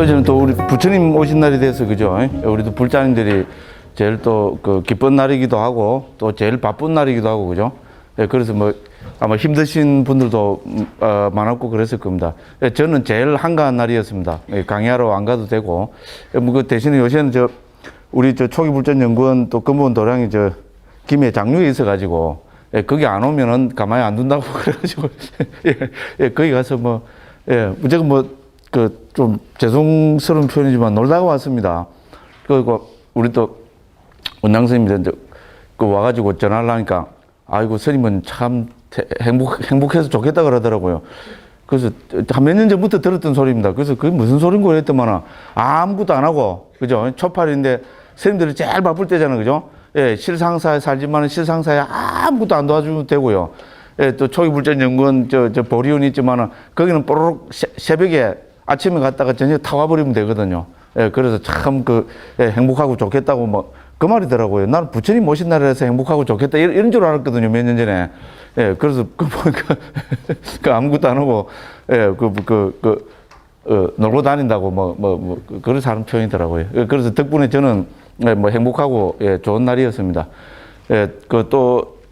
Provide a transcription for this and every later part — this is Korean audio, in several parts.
어제는 또 우리 부처님 오신 날이 돼서 그죠? 우리도 불자님들이 제일 또 그 기쁜 날이기도 하고 또 제일 바쁜 날이기도 하고 그죠? 그래서 뭐 아마 힘드신 분들도 많았고 그랬을 겁니다. 저는 제일 한가한 날이었습니다. 강의하러 안 가도 되고 뭐 그 대신에 요새는 우리 초기 불전연구원 또 근무원 도량이 김해 장류에 있어가지고 거기 안 오면은 가만히 안 둔다고 그래가지고 거기 가서 무조건 좀 죄송스러운 표현이지만 놀다가 왔습니다. 그리고 우리 또 원장 선생님들 와가지고 전화를 하니까 아이고 스님은 참 행복해서 좋겠다 그러더라고요. 그래서 한 몇 년 전부터 들었던 소리입니다. 그래서 그게 무슨 소린고 그랬더만 아무것도 안 하고 그죠? 초팔인데 스님들이 제일 바쁠 때잖아요. 그죠? 실상사에 살지만 실상사에 아무것도 안 도와주면 되고요. 또 초기 불전연구원 보리원이 있지만 거기는 뽀로록 새벽에 아침에 갔다가 저녁에 타와버리면 되거든요. 그래서 참 행복하고 좋겠다고 그 말이더라고요. 나는 부처님 모신 날이라서 행복하고 좋겠다 이런 줄 알았거든요. 몇 년 전에. 그래서 아무것도 안 하고 놀고 다닌다고 그런 사람 표현이더라고요. 그래서 덕분에 저는 행복하고 좋은 날이었습니다.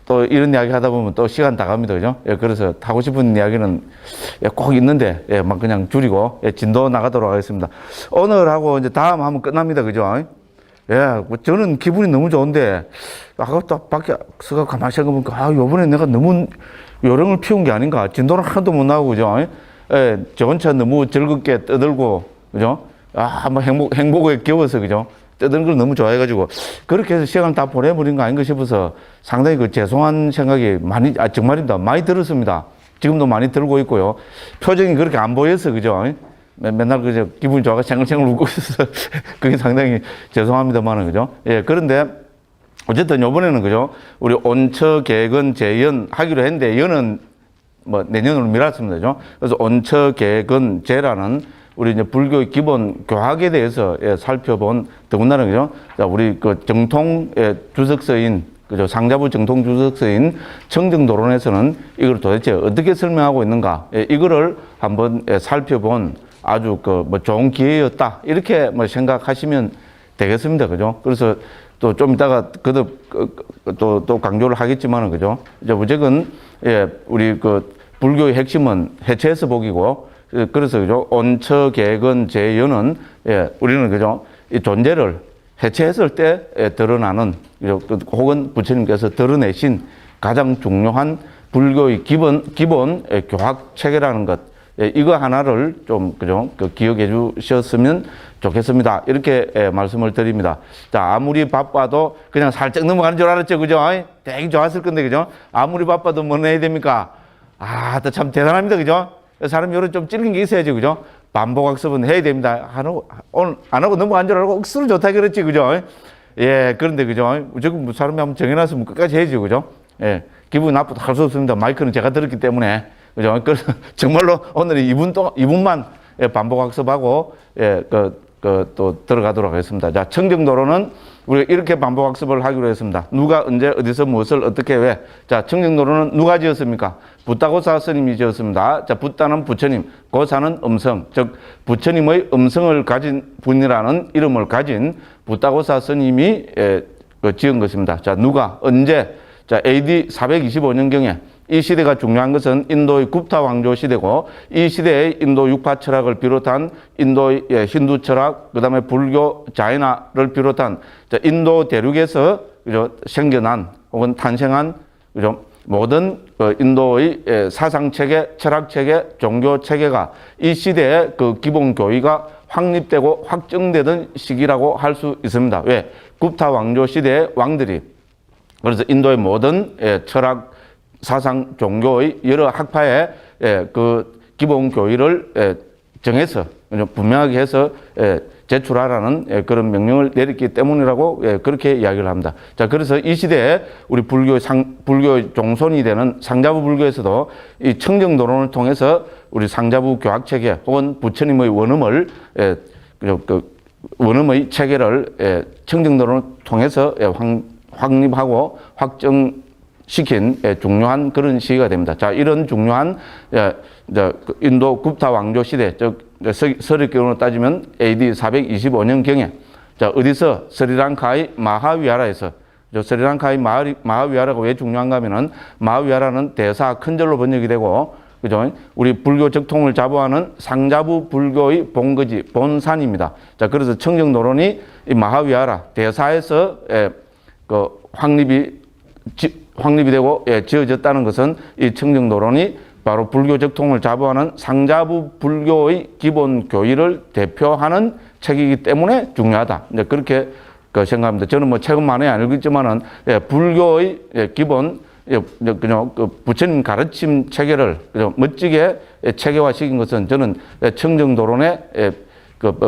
또 이런 이야기 하다 보면 또 시간 다 갑니다. 그죠? 그래서 하고 싶은 이야기는 꼭 있는데, 막 그냥 줄이고, 진도 나가도록 하겠습니다. 오늘하고 이제 다음 하면 끝납니다. 그죠? 저는 기분이 너무 좋은데, 아까 또 밖에 서가 가만히 생각해보니까, 요번에 내가 너무 요령을 피운 게 아닌가. 진도는 하나도 못 나오고, 그죠? 저 혼자 너무 즐겁게 떠들고, 그죠? 행복에 겨워서, 그죠? 떠드는 걸 너무 좋아해가지고 그렇게 해서 시간을 다 보내버린 거 아닌가 싶어서 상당히 죄송한 생각이 정말입니다. 많이 들었습니다. 지금도 많이 들고 있고요. 표정이 그렇게 안 보여서 그죠? 맨날 기분이 좋아가 생글생글 웃고 있어서 그게 상당히 죄송합니다만 그죠? 그런데 어쨌든 요번에는 그죠? 우리 온처개근 재연 하기로 했는데 연은 내년으로 미뤘습니다. 그죠? 그래서 온처개근 재라는 우리 이제 불교의 기본 교학에 대해서 살펴본 더군다나 그죠? 자, 우리 정통 주석서인 그죠? 상자부 정통 주석서인 청정도론에서는 이걸 도대체 어떻게 설명하고 있는가? 이거를 한번 살펴본 아주 좋은 기회였다. 이렇게 생각하시면 되겠습니다. 그죠? 그래서 또 좀 이따가 또 강조를 하겠지만은 그죠? 이제 무조건 우리 불교의 핵심은 해체해서 복이고 그래서 그죠 온처개근 재연은 우리는 그죠 이 존재를 해체했을 때 드러나는 그죠? 혹은 부처님께서 드러내신 가장 중요한 불교의 기본 교학 체계라는 것 이거 하나를 좀 그죠 기억해 주셨으면 좋겠습니다. 이렇게 말씀을 드립니다. 자 아무리 바빠도 그냥 살짝 넘어가는 줄 알았죠, 그죠? 되게 좋았을 건데 그죠? 아무리 바빠도 뭐 해야 됩니까? 또 참 대단합니다, 그죠? 사람이 요런 좀 찔린 게 있어야지, 그죠? 반복학습은 해야 됩니다. 오늘 안 하고 넘어간 줄 알고 억수로 좋다 그랬지, 그죠? 그런데, 그죠? 무조건 사람이 한번 정해놨으면 끝까지 해야지, 그죠? 기분이 나쁘다 할 수 없습니다. 마이크는 제가 들었기 때문에, 그죠? 그래서 정말로 오늘 2분만 반복학습하고, 또 들어가도록 하겠습니다. 자, 청정도로는 우리가 이렇게 반복학습을 하기로 했습니다. 누가 언제 어디서 무엇을 어떻게 왜. 자, 청정도로는 누가 지었습니까? 붓다고사 스님이 지었습니다. 자, 붓다는 부처님, 고사는 음성, 즉 부처님의 음성을 가진 분이라는 이름을 가진 붓다고사 스님이 지은 것입니다. 자, 누가 언제? 자, AD 425년경에 이 시대가 중요한 것은 인도의 굽타 왕조 시대고 이 시대의 인도 육파 철학을 비롯한 인도의 힌두 철학, 그 다음에 불교 자이나를 비롯한 인도 대륙에서 그죠 생겨난 혹은 탄생한 그죠 모든 인도의 사상 체계, 철학 체계, 종교 체계가 이 시대의 기본 교의가 확립되고 확정되던 시기라고 할 수 있습니다. 왜? 굽타 왕조 시대의 왕들이 그래서 인도의 모든 철학 사상 종교의 여러 학파의 기본 교의를 정해서 분명하게 해서 제출하라는 그런 명령을 내렸기 때문이라고 그렇게 이야기를 합니다. 자, 그래서 이 시대에 우리 불교의 종손이 되는 상자부 불교에서도 이 청정도론을 통해서 우리 상자부 교학체계 혹은 부처님의 원음을 원음의 체계를 청정도론을 통해서 확립하고 시킨 중요한 그런 시기가 됩니다. 자, 이런 중요한 인도 굽타 왕조 시대, 즉 서력경으로 따지면 AD 425년경에 자, 어디서 스리랑카의 마하위하라에서 스리랑카의 마하위하라가 왜 중요한가 하면은 마하위하라는 대사 큰절로 번역이 되고 그죠? 우리 불교 적통을 자부하는 상자부 불교의 본거지, 본산입니다. 자, 그래서 청정노론이 이 마하위하라 대사에서 확립이 되고 지어졌다는 것은 이 청정노론이 바로 불교 적통을 자부하는 상자부 불교의 기본 교의를 대표하는 책이기 때문에 중요하다. 이제 그렇게 생각합니다. 저는 뭐 책은 많이 안 읽었지만은 불교의 기본 그냥 부처님 가르침 체계를 멋지게 체계화시킨 것은 저는 청정도론에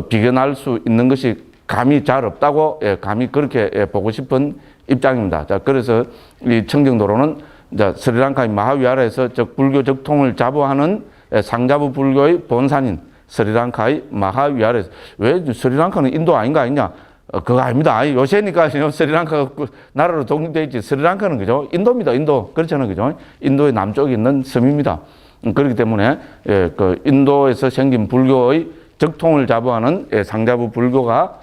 비견할 수 있는 것이 감이 잘 없다고 감히 그렇게 보고 싶은 입장입니다. 자, 그래서 이 청정도론은 스리랑카의 마하위하라에서 불교 적통을 자부하는 상자부 불교의 본산인 스리랑카의 마하위하라에서 왜 스리랑카는 인도 아닌가 아니냐? 그거 아닙니다. 요새니까 스리랑카가 나라로 독립되어 있지. 스리랑카는 그죠? 인도입니다. 인도. 그렇잖아요. 그죠? 인도의 남쪽에 있는 섬입니다. 그렇기 때문에 인도에서 생긴 불교의 적통을 자부하는 상자부 불교가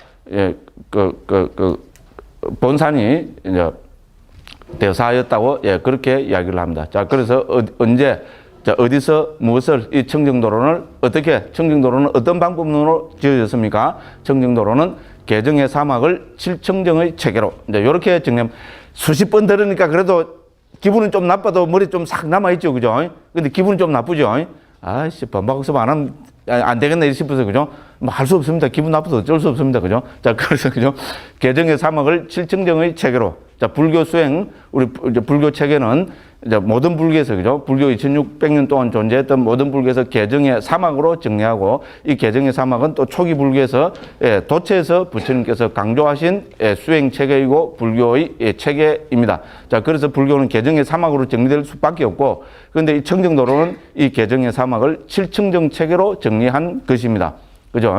본산이 이제 대사였다고 그렇게 이야기를 합니다. 자, 그래서 언제 어디서 무엇을 이 청정도론을 어떻게 청정도론은 어떤 방법으로 지어졌습니까? 청정도론은 개정의 사막을 칠청정의 체계로 이제 이렇게 정리하면 수십 번 들으니까 그래도 기분은 좀 나빠도 머리 좀 싹 남아있죠. 그죠? 근데 기분은 좀 나쁘죠. 아이씨, 반박학습 안 하면 안 되겠네 싶어서, 그죠? 뭐 할 수 없습니다. 기분 나빠도 어쩔 수 없습니다. 그죠? 자, 그래서, 그죠? 개정의 사막을 칠청정의 체계로. 자, 불교 수행, 우리 불교 체계는 이제 모든 불교에서, 그죠? 불교 2600년 동안 존재했던 모든 불교에서 개정의 사막으로 정리하고, 이 개정의 사막은 또 초기 불교에서, 도체에서 부처님께서 강조하신 수행 체계이고 불교의 체계입니다. 자, 그래서 불교는 개정의 사막으로 정리될 수밖에 없고, 그런데 이 청정도론은 이 개정의 사막을 칠청정 체계로 정리한 것입니다. 그죠?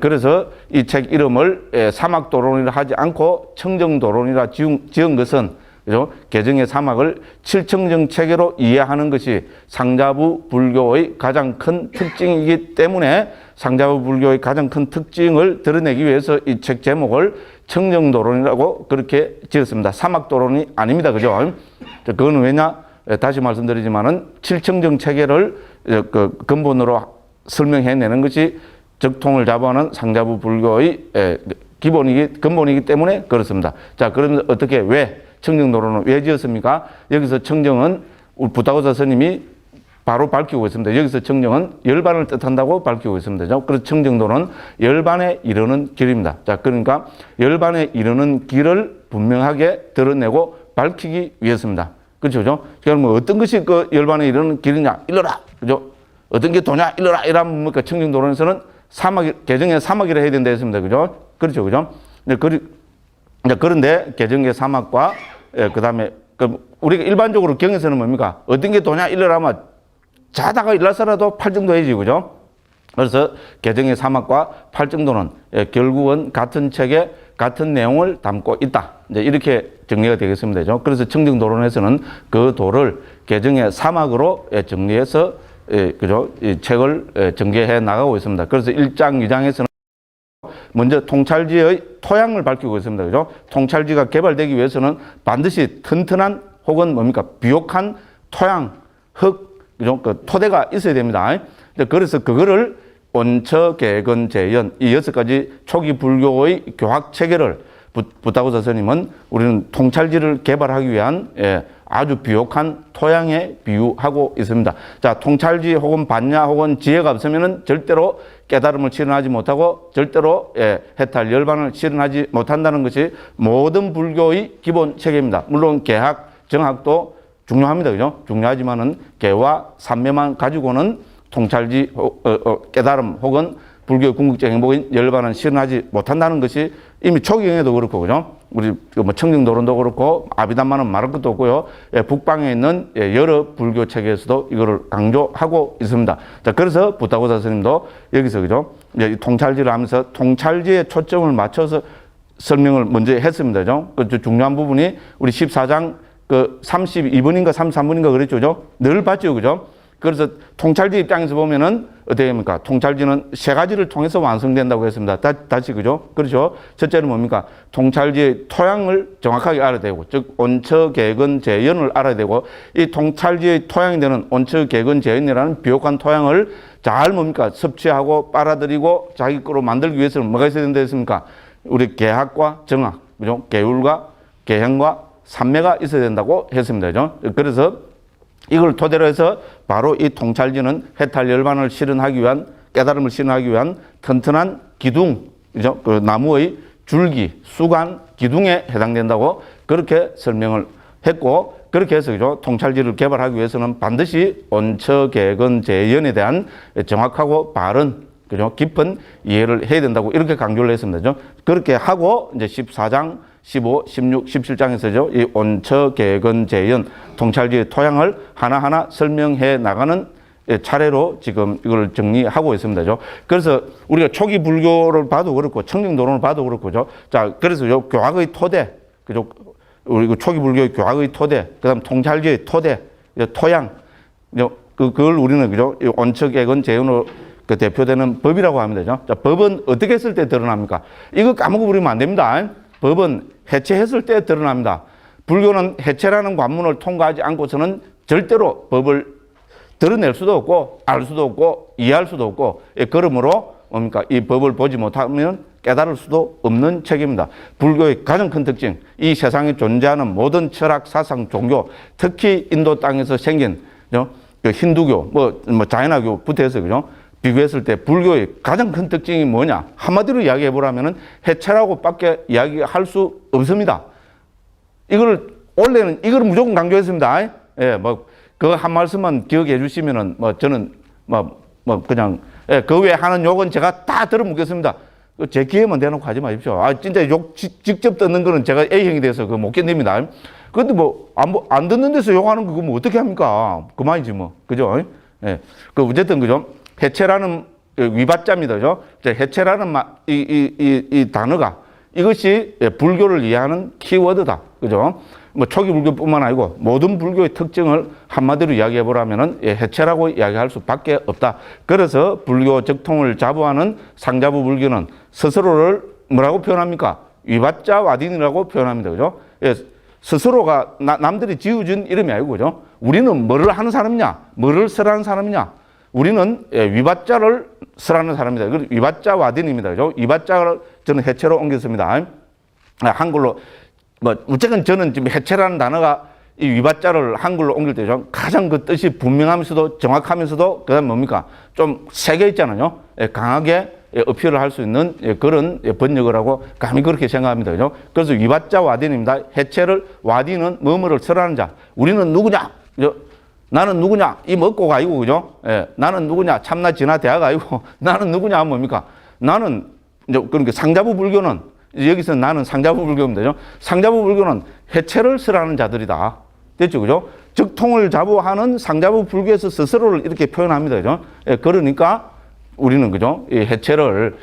그래서 이 책 이름을 사막도론이라 하지 않고 청정도론이라 지은 것은, 그죠? 개정의 사막을 칠청정 체계로 이해하는 것이 상자부 불교의 가장 큰 특징이기 때문에 상자부 불교의 가장 큰 특징을 드러내기 위해서 이 책 제목을 청정도론이라고 그렇게 지었습니다. 사막도론이 아닙니다. 그죠? 그건 왜냐? 다시 말씀드리지만은 칠청정 체계를 근본으로 설명해내는 것이 적통을 자부하는 상자부 불교의 근본이기 때문에 그렇습니다. 자, 그러면 어떻게, 왜 청정도론은 왜 지었습니까? 여기서 청정은 우리 부타고사 스님이 바로 밝히고 있습니다. 여기서 청정은 열반을 뜻한다고 밝히고 있습니다. 그래서 청정도는 열반에 이르는 길입니다. 자, 그러니까 열반에 이르는 길을 분명하게 드러내고 밝히기 위해서입니다. 그렇죠? 그러면 어떤 것이 그 열반에 이르는 길이냐? 일러라. 그죠? 어떤 게 도냐? 일러라. 이러면 뭡니까? 청정도론에서는 개정의 사막이라 해야 된다 했습니다. 그죠? 그렇죠. 그죠? 그런데 개정의 사막과 그 다음에 우리가 일반적으로 경에서는 뭡니까? 어떤 게 도냐? 일러라면 자다가 일어서라도 팔정도 해야지. 그죠? 그래서 개정의 사막과 팔정도는 결국은 같은 책에 같은 내용을 담고 있다. 이제 이렇게 정리가 되겠습니다. 그래서 청정도론에서는 그 도를 개정의 사막으로 정리해서 그죠? 이 책을 전개해 나가고 있습니다. 그래서 1장, 2장에서는 먼저 통찰지의 토양을 밝히고 있습니다. 그죠? 통찰지가 개발되기 위해서는 반드시 튼튼한 혹은 뭡니까? 비옥한 토양, 흙, 그죠? 그 토대가 있어야 됩니다. 그래서 그거를 온처, 개근, 재연, 이 6가지 초기 불교의 교학 체계를 부타고사 스님은 우리는 통찰지를 개발하기 위한 아주 비옥한 토양에 비유하고 있습니다. 자, 통찰지 혹은 반야 혹은 지혜가 없으면은 절대로 깨달음을 실현하지 못하고 절대로 해탈 열반을 실현하지 못한다는 것이 모든 불교의 기본 체계입니다. 물론 개학, 정학도 중요합니다. 그죠? 중요하지만은 개와 삼매만 가지고는 통찰지, 깨달음 혹은 불교의 궁극적 행복인 열반은 실현하지 못한다는 것이 이미 초기경에도 그렇고, 그죠? 우리 뭐 청정도론도 그렇고, 아비담마는 말할 것도 없고요. 북방에 있는 여러 불교 체계에서도 이거를 강조하고 있습니다. 자, 그래서 부타고사 스님도 여기서, 그죠? 이제 통찰지를 하면서 통찰지에 초점을 맞춰서 설명을 먼저 했습니다. 그죠? 그 중요한 부분이 우리 14장 32번인가 33번인가 그랬죠. 그죠? 늘 봤죠. 그죠? 그래서 통찰지 입장에서 보면은 어떻게 됩니까? 통찰지는 세 가지를 통해서 완성된다고 했습니다. 다시 그죠? 그렇죠? 첫째는 뭡니까? 통찰지의 토양을 정확하게 알아야 되고, 즉 온처, 개근, 재연을 알아야 되고, 이 통찰지의 토양이 되는 온처, 개근, 재연이라는 비옥한 토양을 잘 뭡니까? 섭취하고 빨아들이고 자기 거로 만들기 위해서는 뭐가 있어야 된다 했습니까? 우리 개학과 정학, 그죠? 계율과 계형과 산매가 있어야 된다고 했습니다. 그죠? 그래서 이걸 토대로 해서 바로 이 통찰지는 해탈 열반을 실현하기 위한, 깨달음을 실현하기 위한 튼튼한 기둥, 그죠? 그 나무의 줄기, 수간, 기둥에 해당된다고 그렇게 설명을 했고, 그렇게 해서 그죠? 통찰지를 개발하기 위해서는 반드시 온처, 개근, 재연에 대한 정확하고 바른, 그죠? 깊은 이해를 해야 된다고 이렇게 강조를 했습니다. 그죠? 그렇게 하고 이제 14장, 15, 16, 17장에서죠. 이 온처, 개근, 재연, 통찰지의 토양을 하나하나 설명해 나가는 차례로 지금 이걸 정리하고 있습니다. 그래서 우리가 초기 불교를 봐도 그렇고 청정도론을 봐도 그렇고죠. 자, 그래서 요 교학의 토대, 그죠? 우리 초기 불교의 교학의 토대, 그다음 통찰지의 토대, 토양, 그걸 우리는 그죠? 온처, 개근, 재연으로 그 대표되는 법이라고 합니다. 자, 법은 어떻게 했을 때 드러납니까? 이거 까먹어 버리면 안 됩니다. 법은 해체했을 때 드러납니다. 불교는 해체라는 관문을 통과하지 않고서는 절대로 법을 드러낼 수도 없고 알 수도 없고 이해할 수도 없고, 그러므로 뭡니까? 이 법을 보지 못하면 깨달을 수도 없는 책입니다. 불교의 가장 큰 특징, 이 세상에 존재하는 모든 철학, 사상, 종교, 특히 인도 땅에서 생긴 그 힌두교, 뭐 자이나교부터 해서 그죠? 비교했을 때 불교의 가장 큰 특징이 뭐냐? 한마디로 이야기해 보라면은 해체라고 밖에 이야기할 수 없습니다. 원래는 이걸 무조건 강조했습니다. 예, 그 한 말씀만 기억해 주시면은, 저는, 그냥, 그 외에 하는 욕은 제가 다 들어묻겠습니다. 제 기회만 대놓고 하지 마십시오. 진짜 욕 직접 듣는 거는 제가 A형이 돼서 그거 못 견딥니다. 근데 안 듣는 데서 욕하는 거 뭐 어떻게 합니까? 그만이지 그죠? 예. 어쨌든, 그죠? 해체라는 위받자입니다. 그죠? 해체라는 이 단어가 이것이 불교를 이해하는 키워드다. 그죠? 초기 불교뿐만 아니고 모든 불교의 특징을 한마디로 이야기해 보라면은 해체라고 이야기할 수밖에 없다. 그래서 불교 적통을 자부하는 상자부 불교는 스스로를 뭐라고 표현합니까? 위받자 와딘이라고 표현합니다. 그죠? 스스로가 남들이 지어준 이름이 아니고, 그죠? 우리는 뭐를 하는 사람이냐? 뭐를 쓰라는 사람이냐? 우리는 위받자를 쓰라는 사람입니다. 그래서 위받자 와딘입니다. 그죠? 위받자를 저는 해체로 옮겼습니다. 한글로, 어쨌든 저는 지금 해체라는 단어가 이 위받자를 한글로 옮길 때 가장 그 뜻이 분명하면서도 정확하면서도 그다음 뭡니까? 좀 세게 있잖아요. 강하게 어필을 할 수 있는 그런 번역을 하고 감히 그렇게 생각합니다. 그죠? 그래서 위받자 와딘입니다. 해체를, 와딘은 뭐뭐를 쓰라는 자. 우리는 누구냐? 그죠? 나는 누구냐? 이 먹고가 아니고, 그죠? 나는 누구냐? 참나 진화 대화가 아니고, 나는 누구냐 하면 뭡니까? 나는, 그러니까 상자부 불교는, 여기서 나는 상자부 불교입니다. 그죠? 상자부 불교는 해체를 쓰라는 자들이다. 됐죠? 그죠? 적통을 자부하는 상자부 불교에서 스스로를 이렇게 표현합니다. 그죠? 그러니까 우리는, 그죠? 이 해체를,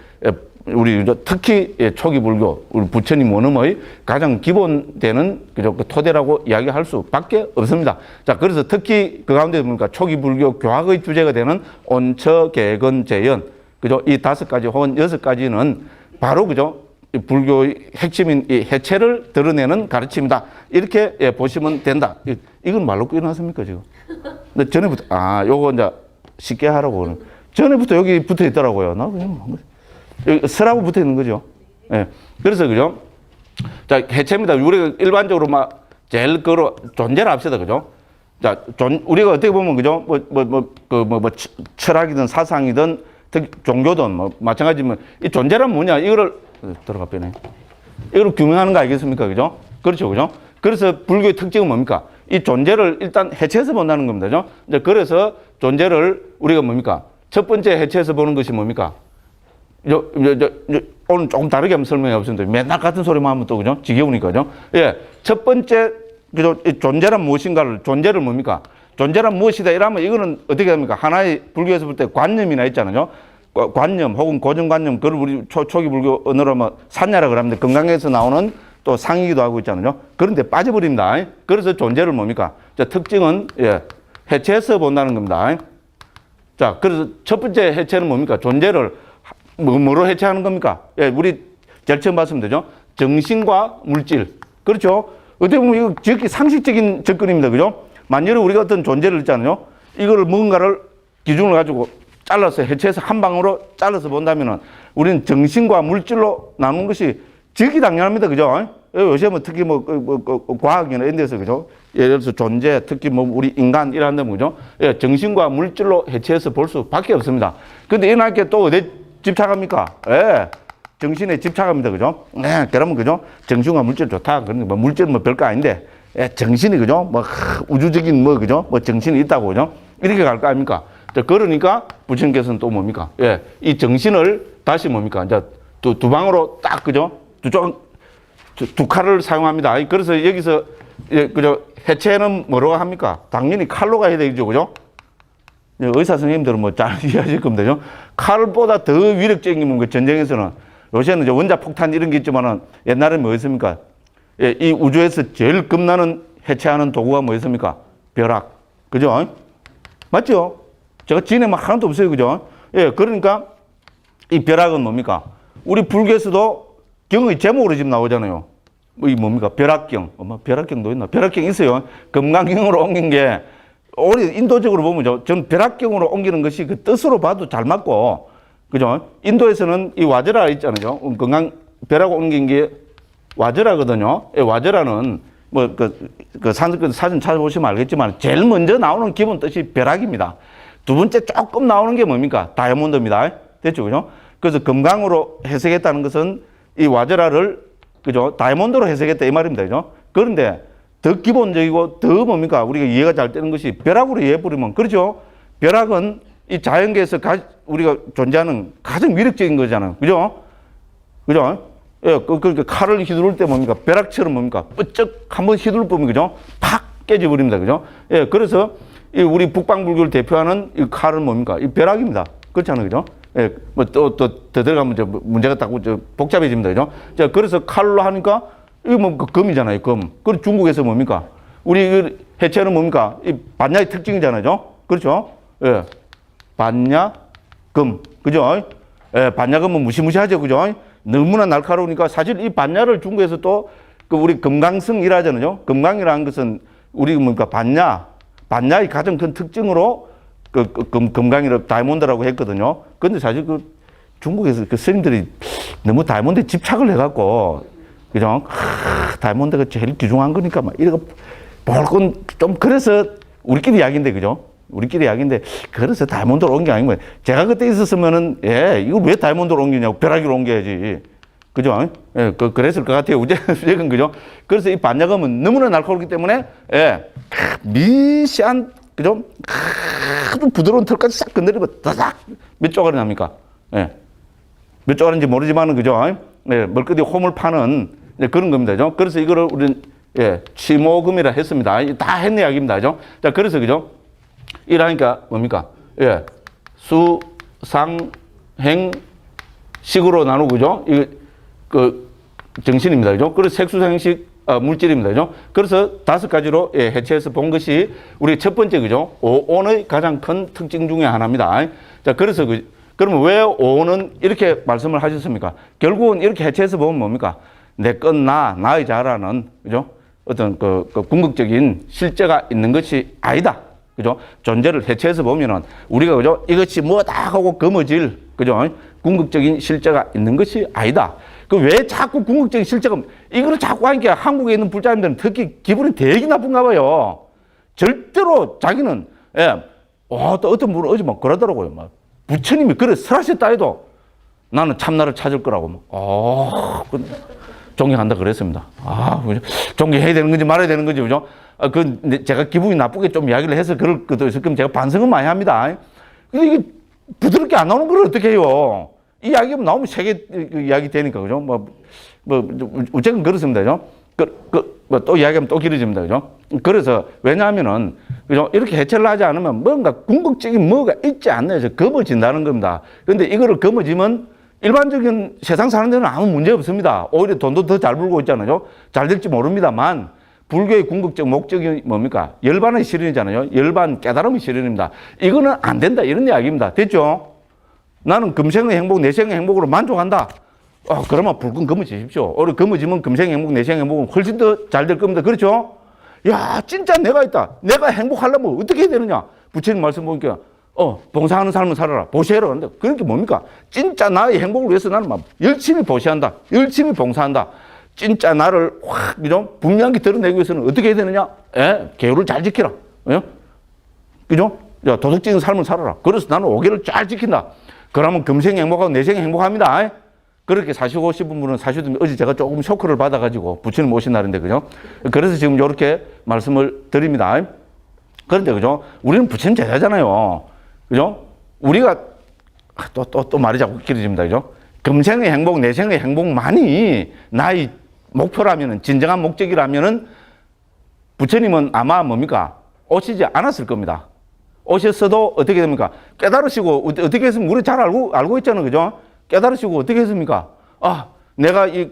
우리 특히 초기 불교, 우리 부처님 원음의 가장 기본되는 그죠? 그 토대라고 이야기할 수밖에 없습니다. 자, 그래서 특히 그 가운데 보니까 초기 불교 교학의 주제가 되는 온처, 개근, 재연, 그죠? 이 5가지 혹은 6가지는 바로 그죠? 이 불교의 핵심인 이 해체를 드러내는 가르침이다. 이렇게 보시면 된다. 이건 말로 끝났습니까 지금? 근데 전에부터 요거 이제 쉽게 하라고 전에부터 여기 붙어 있더라고요. 나 그냥 쓰라고 붙어 있는 거죠. 예. 그래서, 그죠? 자, 해체입니다. 우리가 일반적으로 제일 존재를 합시다. 그죠? 자, 우리가 어떻게 보면, 그죠? 철학이든 사상이든, 종교든, 마찬가지면, 이 존재란 뭐냐? 이거를, 들어가 빼네. 이걸 규명하는 거 알겠습니까? 그죠? 그렇죠. 그죠? 그래서 불교의 특징은 뭡니까? 이 존재를 일단 해체해서 본다는 겁니다. 그죠? 이제 그래서 존재를 우리가 뭡니까? 첫 번째 해체해서 보는 것이 뭡니까? 오늘 조금 다르게 한번 설명해 보겠습니다. 맨날 같은 소리만 하면 또, 그죠? 지겨우니까, 그죠? 첫 번째, 그죠? 이 존재란 무엇인가를, 존재를 뭡니까? 존재란 무엇이다 이러면 이거는 어떻게 됩니까? 하나의 불교에서 볼 때 관념이나 있잖아요. 관념 혹은 고정관념, 그걸 우리 초기 불교 언어로 산야라 그럽니다. 건강에서 나오는 또 상이기도 하고 있잖아요. 그런데 빠져버립니다. 그래서 존재를 뭡니까? 특징은, 해체해서 본다는 겁니다. 자, 그래서 첫 번째 해체는 뭡니까? 존재를 뭐로 해체하는 겁니까? 예, 우리 제일 처음 봤으면 되죠. 정신과 물질. 그렇죠? 어떻게 보면 이거 지극히 상식적인 접근입니다. 그죠? 만약에 우리가 어떤 존재를 있잖아요. 이거를 뭔가를 기준을 가지고 잘라서 해체해서 한 방으로 잘라서 본다면은 우리는 정신과 물질로 나누는 것이 지극히 당연합니다. 그죠? 요새 뭐 특히 과학이나 이런 데서 그죠? 예를 들어서 존재, 특히 뭐 우리 인간 이런 데 뭐죠? 예, 정신과 물질로 해체해서 볼 수밖에 없습니다. 근데 이날 게 또 어디 집착합니까? 예. 정신에 집착합니다. 그죠? 네, 그러면 그죠? 정신과 물질 좋다. 그런데 뭐 물질은 뭐 별거 아닌데, 예, 정신이 그죠? 뭐 우주적인 뭐 그죠? 뭐 정신이 있다고 그죠? 이렇게 갈 거 아닙니까? 자, 그러니까 부처님께서는 또 뭡니까? 예, 이 정신을 다시 뭡니까? 이제 두 방으로 딱 그죠? 두 칼을 사용합니다. 그래서 여기서 예, 그죠? 해체는 뭐로 합니까? 당연히 칼로 가야 되죠. 그죠? 의사 선생님들은 뭐 잘 이해하실 겁니다. 그죠? 칼보다 더 위력적인 거 전쟁에서는 요새는 이제 원자폭탄 이런 게 있지만은 옛날에는 뭐였습니까? 예, 이 우주에서 제일 겁나는 해체하는 도구가 뭐였습니까? 벼락. 그죠? 맞죠? 제가 지내면 하나도 없어요. 그죠? 예, 그러니까 이 벼락은 뭡니까? 우리 불교에서도 경의 제목으로 지금 나오잖아요. 이 뭡니까? 벼락경. 벼락경도 있나? 벼락경 있어요. 금강경으로 옮긴 게, 우리 인도적으로 보면 전 벼락경으로 옮기는 것이 그 뜻으로 봐도 잘 맞고, 그죠? 인도에서는 이 와저라 있잖아요. 벼락 옮긴 게 와저라거든요. 예, 와저라는 뭐 산스크리트 사진 찾아보시면 알겠지만 제일 먼저 나오는 기본 뜻이 벼락입니다. 두 번째 조금 나오는 게 뭡니까? 다이아몬드입니다. 됐죠? 그죠? 그래서 금강으로 해석했다는 것은 이 와저라를 그죠? 다이아몬드로 해석했다 이 말입니다. 그죠? 그런데 더 기본적이고 더 뭡니까? 우리가 이해가 잘 되는 것이 벼락으로 이해해버리면, 그렇죠? 벼락은 이 자연계에서 우리가 존재하는 가장 위력적인 거잖아요. 그죠? 그죠? 예, 칼을 휘두를 때 뭡니까? 벼락처럼 뭡니까? 쁘쩍 한번 휘두를 보면, 그죠? 팍 깨져버립니다. 그죠? 예, 그래서 이 우리 북방불교를 대표하는 이 칼은 뭡니까? 이 벼락입니다. 그렇잖아요. 그죠? 예, 뭐 더 들어가면 문제가 딱 복잡해집니다. 그죠? 자, 그래서 칼로 하니까 이거 뭐 금이잖아요. 금. 그리고 중국에서 뭡니까? 우리 해체는 뭡니까? 이 반야의 특징이잖아요. 그렇죠? 예. 반야, 금. 그죠? 예, 반야금은 무시무시하죠. 그죠? 너무나 날카로우니까 사실 이 반야를 중국에서 또 그 우리 금강성이라 하잖아요. 금강이라는 것은 우리 뭡니까? 반야의 가장 큰 특징으로 금강이라 다이아몬드라고 했거든요. 근데 사실 중국에서 스님들이 너무 다이아몬드에 집착을 해갖고, 그죠? 다이아몬드가 제일 귀중한 거니까 막 이러고 볼 건 좀 그래서 우리끼리 이야기인데, 그죠? 우리끼리 이야기인데, 그래서 다이아몬드로 옮긴 게 아닌 거예요. 제가 그때 있었으면은, 예, 이걸 왜 다이아몬드로 옮기냐고, 벼락으로 옮겨야지. 그죠? 예, 그랬을 것 같아요. 우제는, 그죠? 그래서 이 반야금은 너무나 날카롭기 때문에, 예, 미세한, 그죠? 아주 부드러운 털까지 싹 건드리고, 다닥! 몇 조각이 납니까? 예. 몇 조각인지 모르지만은, 그죠? 예, 멀거디 홈을 파는, 예, 그런 겁니다. 그죠? 그래서 이거를 우리는, 예, 치모금이라 했습니다. 다 했네 이야기입니다. 그죠? 자, 그래서, 그죠? 이러니까 뭡니까? 예. 수, 상, 행, 식으로 나누고, 그죠? 이거, 정신입니다. 그죠? 그래서 색수생식, 물질입니다. 그죠? 그래서 5가지로, 예, 해체해서 본 것이 우리 첫 번째, 그죠? 오온의 가장 큰 특징 중에 하나입니다. 자, 그래서 그러면 왜 오온은 이렇게 말씀을 하셨습니까? 결국은 이렇게 해체해서 보면 뭡니까? 내 건 나의 자라는, 그죠? 어떤 궁극적인 실제가 있는 것이 아니다. 그죠? 존재를 해체해서 보면은 우리가 그죠? 이것이 뭐다 하고 거머쥘, 그죠? 궁극적인 실제가 있는 것이 아니다. 왜 자꾸 궁극적인 실제가, 이거를 자꾸 하니까 한국에 있는 불자님들은 특히 기분이 되게 나쁜가 봐요. 절대로 자기는, 예, 또 어떤 분은 어제 막 그러더라고요. 막 부처님이 그래 설하셨다 해도 나는 참나를 찾을 거라고. 존경한다 그랬습니다. 존경해야 되는 건지 말아야 되는 건지, 그죠? 제가 기분이 나쁘게 좀 이야기를 해서 그럴 것도 있을 거면 제가 반성은 많이 합니다. 근데 이게 부드럽게 안 나오는 걸 어떻게 해요? 이 이야기가 나오면 세계 이야기 되니까, 그죠? 어쨌든 그렇습니다. 그죠? 또 이야기하면 또 길어집니다. 그죠? 그래서, 왜냐하면은, 그죠? 이렇게 해체를 하지 않으면 뭔가 궁극적인 뭐가 있지 않나 해서 검어진다는 겁니다. 근데 이거를 검어지면 일반적인 세상 사는 데는 아무 문제 없습니다. 오히려 돈도 더 잘 벌고 있잖아요. 잘 될지 모릅니다만, 불교의 궁극적 목적이 뭡니까? 열반의 실현이잖아요. 열반 깨달음의 실현입니다. 이거는 안 된다 이런 이야기입니다. 됐죠? 나는 금생의 행복, 내생의 행복으로 만족한다. 그러면 불끈 검어지십시오. 오히려 검어지면 금생의 행복, 내생의 행복은 훨씬 더 잘 될 겁니다. 그렇죠? 야, 진짜 내가 있다. 내가 행복하려면 어떻게 해야 되느냐? 부처님 말씀 보니까, 봉사하는 삶을 살아라. 보시해라. 그런데 그런 게 뭡니까? 진짜 나의 행복을 위해서 나는 막 열심히 보시한다. 열심히 봉사한다. 진짜 나를 확, 그죠? 분명히 드러내기 위해서는 어떻게 해야 되느냐? 계율을 잘 지키라. 그죠? 야, 도덕적인 삶을 살아라. 그래서 나는 5개를 잘 지킨다. 그러면 금생이 행복하고 내생이 행복합니다. 그렇게 사시고 싶은 분은 사시든 어제 제가 조금 쇼크를 받아가지고 부처님 오신 날인데, 그죠? 그래서 지금 이렇게 말씀을 드립니다. 그런데, 그죠? 우리는 부처님 제자잖아요. 그죠? 우리가 또 말이 자꾸 길어집니다. 그죠? 금생의 행복, 내생의 행복만이 나의 목표라면은, 진정한 목적이라면은 부처님은 아마 뭡니까? 오시지 않았을 겁니다. 오셨어도 어떻게 됩니까? 깨달으시고, 어떻게 했으면 우리 잘 알고 있잖아요. 그죠? 깨달으시고 어떻게 했습니까? 내가 이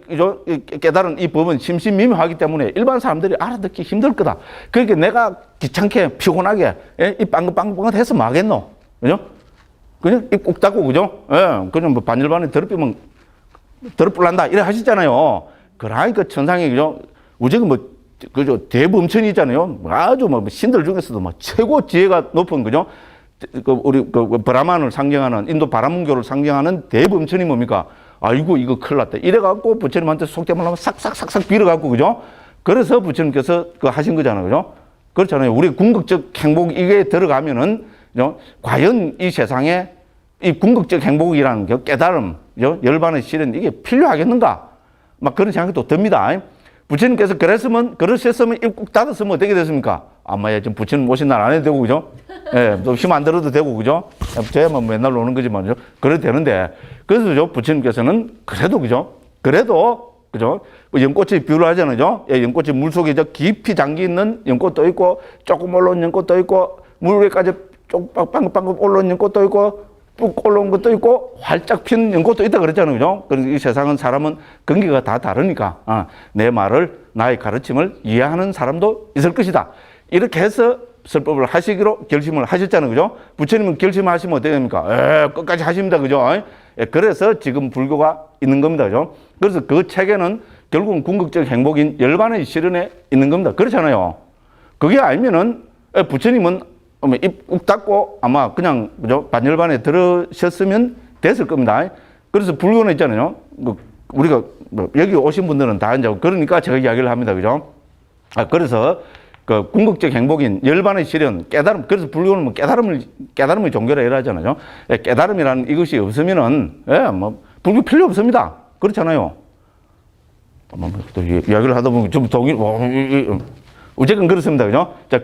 깨달은 이 법은 심신미묘하기 때문에 일반 사람들이 알아듣기 힘들 거다. 그러니까 내가 귀찮게 피곤하게 이 빵긋빵긋 해서 뭐 하겠노? 그죠? 그냥 입 꾹 닫고, 그죠? 그냥 뭐 반일반에 더럽히면 더럽불난다 이래 하시잖아요. 그러니까 천상에, 그죠? 우주가 뭐, 그죠? 대범천이잖아요. 아주 뭐 신들 중에서도 뭐 최고 지혜가 높은, 그죠? 우리 브라만을 상징하는 인도 바라문교를 상징하는 대범천이 뭡니까? 아이고 이거 큰일 났다. 이래갖고 부처님한테 속되면 하면 싹싹싹싹 빌어갖고, 그죠? 그래서 부처님께서 하신 거잖아요. 그죠? 그렇잖아요. 우리 궁극적 행복 이게 들어가면은, 그죠? 과연 이 세상에 이 궁극적 행복이라는 게 깨달음, 그죠? 열반의 실현 이게 필요하겠는가? 막 그런 생각이 또 듭니다. 부처님께서 그러셨으면 입 꾹 닫았으면 어떻게 됐습니까? 아마 지금 부처님 오신 날 안 해도 되고, 그죠? 또 힘 안 들어도 되고, 그죠? 저야만 맨날 노는 거지만요. 그래도 되는데. 그래서 부처님께서는 그래도, 그죠? 그래도, 그죠? 연꽃이 비유를 하잖아요. 연꽃이 물 속에 깊이 잠기 있는 연꽃도 있고, 조금 올라온 연꽃도 있고, 물 위에까지 쭉 빵긋빵긋 올라온 연꽃도 있고, 뚝 올라온 것도 있고, 활짝 핀 연꽃도 있다 그랬잖아요. 그죠? 그래서 이 세상은 사람은 근기가 다 다르니까, 내 말을, 나의 가르침을 이해하는 사람도 있을 것이다. 이렇게 해서 설법을 하시기로 결심을 하셨잖아요. 그죠? 부처님은 결심하시면 어떻게 됩니까? 끝까지 하십니다. 그죠? 그래서 지금 불교가 있는 겁니다. 그죠? 그래서 그 책에는 결국은 궁극적 행복인 열반의 실현에 있는 겁니다. 그렇잖아요. 그게 아니면은 부처님은 입 꾹 닫고 아마 그냥, 그죠? 반열반에 들으셨으면 됐을 겁니다. 그래서 불교는 있잖아요. 우리가 여기 오신 분들은 다 이제 그러니까 제가 이야기를 합니다. 그죠? 그래서 그 궁극적 행복인 열반의 실현, 깨달음. 그래서 불교는 뭐 깨달음의 종교라 이러잖아요. 깨달음이라는 이것이 없으면은, 뭐, 불교 필요 없습니다. 그렇잖아요. 또 이야기를 하다 보면 좀 어쨌든 그렇습니다. 그죠? 자,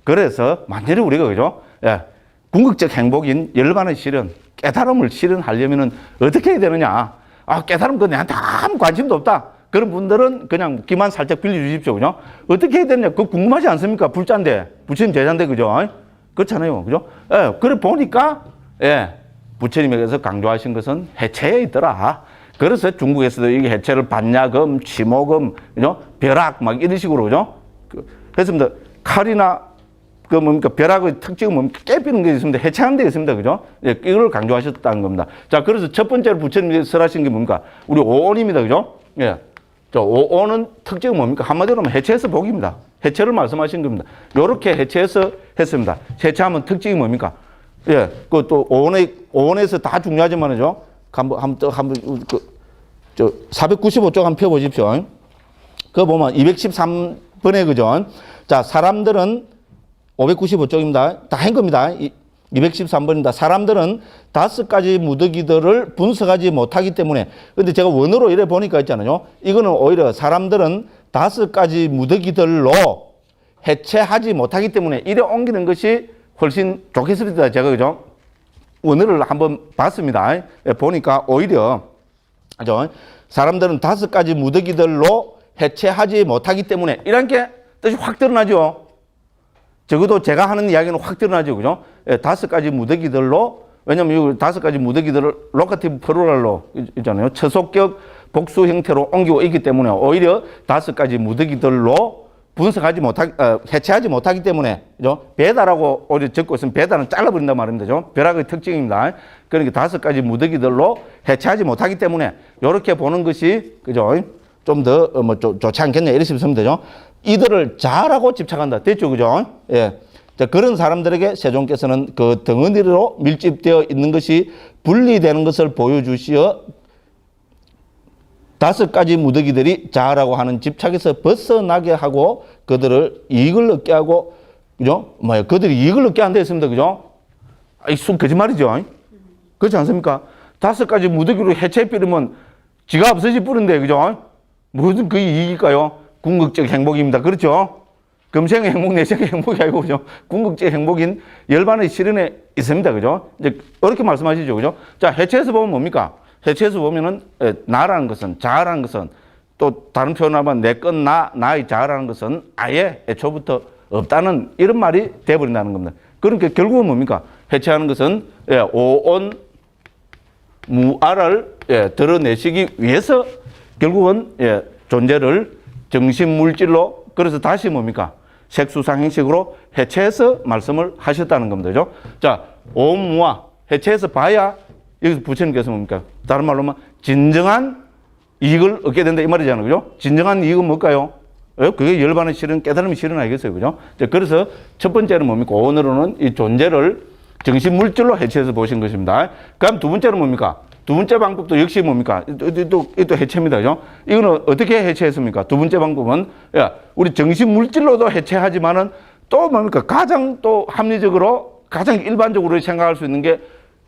그래서, 만약에 우리가, 그죠? 궁극적 행복인 열반의 실현, 깨달음을 실현하려면은 어떻게 해야 되느냐? 깨달음 내한테 아무 관심도 없다. 그런 분들은 그냥 귀만 살짝 빌려주십시오. 그죠? 어떻게 해야 되느냐? 그거 궁금하지 않습니까? 불자인데, 부처님 제자인데, 그죠? 그렇잖아요. 그죠? 그래 보니까, 부처님에게서 강조하신 것은 해체에 있더라. 그래서 중국에서도 이게 해체를 반야금, 치모금, 그죠? 벼락, 막 이런 식으로, 그죠? 그렇습니다. 칼이나 벼락의 특징은 뭡니까? 깨비는 게 있습니다. 해체하는 데 있습니다. 그죠? 이걸 강조하셨다는 겁니다. 자, 그래서 첫 번째로 부처님이 설하신 게 뭡니까? 우리 오온입니다. 그죠? 저 오온은 특징은 뭡니까? 한마디로 하면 해체해서 복입니다. 해체를 말씀하신 겁니다. 요렇게 해체해서 했습니다. 해체하면 특징이 뭡니까? 또 오온에서 다 중요하지만은요. 한번 495쪽 한번 펴보십시오. 그거 보면 213번에, 그죠? 자, 사람들은 595쪽입니다. 다 한 겁니다. 213번입니다. 사람들은 5가지 무더기들을 분석하지 못하기 때문에. 근데 제가 원어로 이래 보니까 있잖아요. 이거는 오히려 사람들은 5가지 무더기들로 해체하지 못하기 때문에 이래 옮기는 것이 훨씬 좋겠습니다. 제가, 그죠? 원어를 한번 봤습니다. 보니까 오히려, 그죠? 사람들은 5가지 무더기들로 해체하지 못하기 때문에 이런 게 뜻이 확 드러나죠. 적어도 제가 하는 이야기는 확 드러나죠. 그죠? 5가지 무더기들로, 왜냐면 이 5가지 무더기들을 로카티브 플루럴로 있잖아요. 처속격, 복수 형태로 옮기고 있기 때문에 오히려 5가지 무더기들로 해체하지 못하기 때문에, 그죠? 배다라고 오히려 적고 있으면 배다는 잘라버린단 말입니다. 그죠? 벼락의 특징입니다. 그러니까 5가지 무더기들로 해체하지 못하기 때문에, 요렇게 보는 것이, 그죠? 좀 더, 좋지 않겠냐. 이렇게 보면 되죠? 이들을 자라고 집착한다. 됐죠? 그죠? 예. 자, 그런 사람들에게 세종께서는 그 덩어리로 밀집되어 있는 것이 분리되는 것을 보여주시어 5가지 무더기들이 자아라고 하는 집착에서 벗어나게 하고 그들을 이익을 얻게 하고, 그죠? 그들이 이익을 얻게 한다 했습니다. 그죠? 이 순 거짓말이죠. 그렇지 않습니까? 5가지 무더기로 해체해버리면 지가 없어질 뿐인데, 그죠? 무슨 그 이익일까요? 궁극적 행복입니다. 그렇죠? 금생의 행복, 내생의 행복이 아니고, 그죠? 궁극적 행복인 열반의 실현에 있습니다. 그죠? 이제, 이렇게 말씀하시죠. 그죠? 자, 해체해서 보면 뭡니까? 해체해서 보면은, 나라는 것은, 자아라는 것은, 또 다른 표현을 하면 내 건 나의 자아라는 것은 아예 애초부터 없다는 이런 말이 돼버린다는 겁니다. 그러니까 결국은 뭡니까? 해체하는 것은, 오온 무아를, 드러내시기 위해서 결국은, 존재를 정신물질로, 그래서 다시 뭡니까? 색수상행식으로 해체해서 말씀을 하셨다는 겁니다. 그죠? 자, 오무아, 해체해서 봐야, 여기서 부처님께서 뭡니까? 다른 말로 하면, 진정한 이익을 얻게 된다. 이 말이잖아요. 그죠? 진정한 이익은 뭘까요? 그게 열반의 실현, 깨달음의 실현 아니겠어요. 그죠? 그래서 첫 번째는 뭡니까? 오늘은 이 존재를 정신물질로 해체해서 보신 것입니다. 그럼 두 번째는 뭡니까? 두 번째 방법도 역시 뭡니까? 또 해체입니다. 그죠? 이거는 어떻게 해체했습니까? 두 번째 방법은, 우리 정신물질로도 해체하지만은 또 뭡니까? 가장 또 합리적으로, 가장 일반적으로 생각할 수 있는 게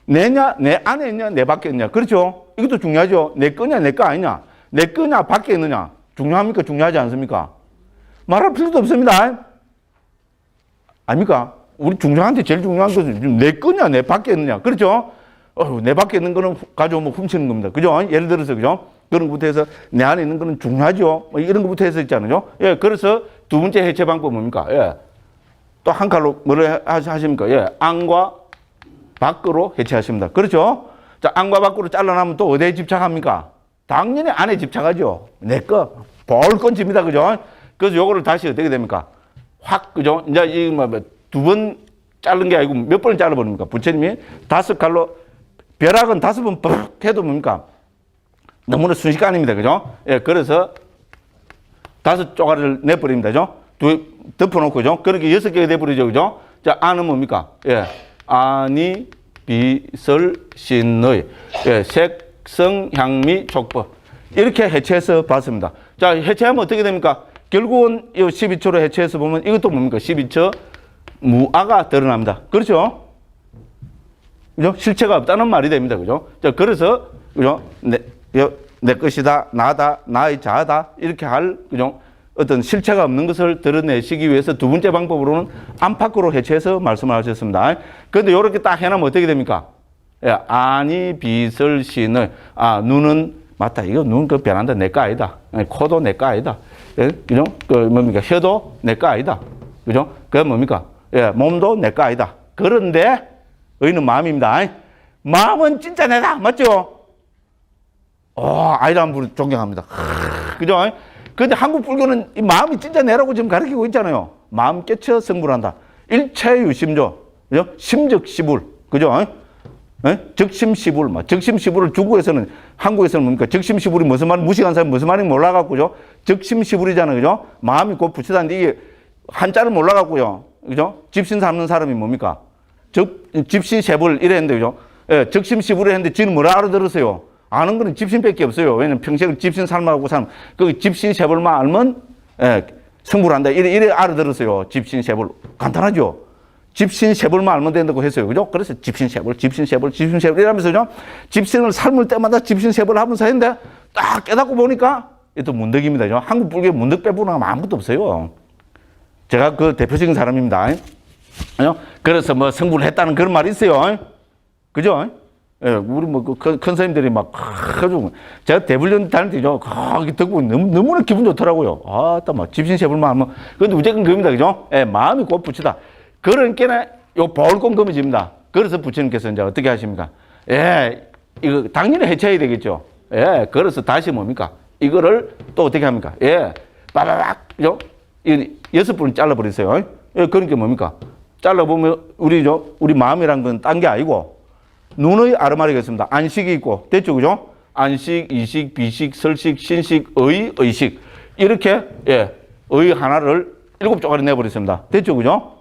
내냐, 내 안에 있냐, 내 밖에 있냐. 그렇죠? 이것도 중요하죠. 내 거냐, 내 거 아니냐. 내 거냐, 밖에 있느냐. 중요합니까? 중요하지 않습니까? 말할 필요도 없습니다. 아닙니까? 우리 중요한데 제일 중요한 것은 내 거냐, 내 밖에 있느냐. 그렇죠? 내 밖에 있는 거는 가져오면 훔치는 겁니다. 그죠? 예를 들어서, 그죠? 그런 것부터 해서 내 안에 있는 거는 중요하죠. 이런 것부터 해서 있잖아요. 그래서 두 번째 해체 방법은 뭡니까? 또 한 칼로 뭐를 하십니까? 안과 밖으로 해체하십니다. 그렇죠? 자, 안과 밖으로 잘라나면 또 어디에 집착합니까? 당연히 안에 집착하죠. 내 거, 볼건 집니다. 그죠? 그래서 요거를 다시 어떻게 됩니까? 확, 그죠? 이제 이 두 번 자른 게 아니고 몇 번을 잘라버립니까? 부처님이 5칼로, 벼락은 5번 뻑 해도 뭡니까? 너무나 순식간입니다. 그죠? 그래서 5조각을 내버립니다. 그죠? 덮어놓고, 그죠? 그렇게 6개가 돼버리죠. 그죠? 자, 안은 뭡니까? 아니, 비설, 신의. 색성, 향미, 촉법. 이렇게 해체해서 봤습니다. 자, 해체하면 어떻게 됩니까? 결국은 이 12처로 해체해서 보면 이것도 뭡니까? 12처 무아가 드러납니다. 그렇죠? 그죠? 실체가 없다는 말이 됩니다. 그죠? 자, 그래서, 그죠? 내 것이다, 나다, 나의 자아다. 이렇게 할, 그죠? 어떤 실체가 없는 것을 드러내시기 위해서 두 번째 방법으로는 안팎으로 해체해서 말씀을 하셨습니다. 그런데 이렇게 딱 해놓으면 어떻게 됩니까? 아니, 비설, 신의. 눈은, 맞다. 이거 눈 그 변한다. 내 거 아니다. 코도 내 거 아니다. 그죠? 뭡니까? 혀도 내 거 아니다. 그죠? 그게 뭡니까? 몸도 내 거 아니다. 그런데, 의는 마음입니다. 마음은 진짜 내다. 맞죠? 아이라는 분을 존경합니다. 그죠? 근데 한국 불교는 이 마음이 진짜 내라고 지금 가르치고 있잖아요. 마음 깨쳐 성불한다. 일체유심조. 그죠? 심적시불. 그죠? 적심시불. 적심시불을 중국에서는, 한국에서는 뭡니까? 적심시불이 무슨 말, 무식한 사람이 무슨 말인지 몰라갖고요. 적심시불이잖아요. 그죠? 마음이 곧 부치다는데 이게 한자를 몰라갖고요. 그죠? 집신 삼는 사람이 뭡니까? 집신세불 이랬는데, 그죠? 적심시불을 했는데 지는 뭐라 알아들었어요? 아는 거는 집신밖에 없어요. 왜냐면 평생을 집신 삶아가고 사람, 그 집신세불만 알면, 성불한다. 이래 알아들었어요. 집신세불. 간단하죠? 집신세불만 알면 된다고 했어요. 그죠? 그래서 집신세불 이러면서, 그죠? 집신을 삶을 때마다 집신세불 하면서 했는데, 딱 깨닫고 보니까, 이또 문득입니다. 그죠? 한국 불교에 문득 빼보는 건 아무것도 없어요. 제가 그 대표적인 사람입니다. 그죠? 그래서 뭐 성불을 했다는 그런 말이 있어요. 그죠? 우리 큰 선생님들이 막, 제가 대불련 다닐 때죠. 거기 듣고 너무나 기분 좋더라고요. 막 집신세불만 하면. 근데 무조건 그겁니다. 그죠? 마음이 곧 부치다. 그러니까 요 볼건 검어집니다. 그래서 부처님께서 이제 어떻게 하십니까? 이거 당연히 해체해야 되겠죠. 예, 그래서 다시 뭡니까? 이거를 또 어떻게 합니까? 예, 빠바박, 그죠? 이 6번을 잘라버리세요. 예, 그러니까 뭡니까? 잘라보면 우리 마음이란 건 딴 게 아니고 눈의 아르마리가 있습니다. 안식이 있고, 됐죠, 그죠? 안식, 이식, 비식, 설식, 신식, 의식. 이렇게, 예, 의 하나를 7조각을 내버렸습니다. 됐죠, 그죠?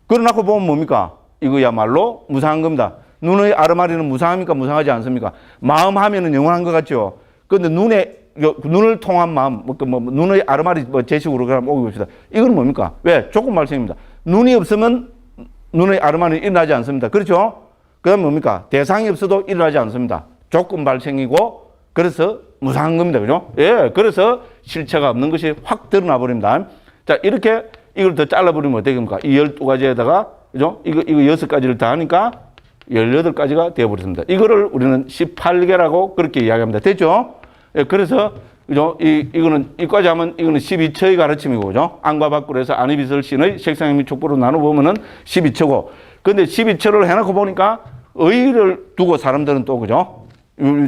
그러놓고 보면 뭡니까? 이거야말로 무상한 겁니다. 눈의 아르마리는 무상합니까? 무상하지 않습니까? 마음 하면은 영원한 것 같죠? 근데 눈을 통한 마음, 눈의 아르마리 제식으로 그럼 오고 봅시다. 이건 뭡니까? 왜? 조금 말씀입니다. 눈이 없으면 눈의 아르마리는 일어나지 않습니다. 그렇죠? 그 다음 뭡니까? 대상이 없어도 일어나지 않습니다. 조건 발생이고, 그래서 무상한 겁니다. 그죠? 예, 그래서 실체가 없는 것이 확 드러나 버립니다. 자, 이렇게 이걸 더 잘라버리면 어떻게 됩니까? 이 12가지에다가, 그죠? 이거 6가지를 다 하니까 18가지가 되어버렸습니다. 이거를 우리는 18개라고 그렇게 이야기합니다. 됐죠? 예, 그래서, 그죠? 이거는, 이까지 하면 이거는 12처의 가르침이고, 그죠? 안과 밖으로 해서 안이비설신의 색상 및 촉보로 나눠보면은 12처고. 근데 12처를 해놓고 보니까 의를 두고 사람들은 또, 그죠?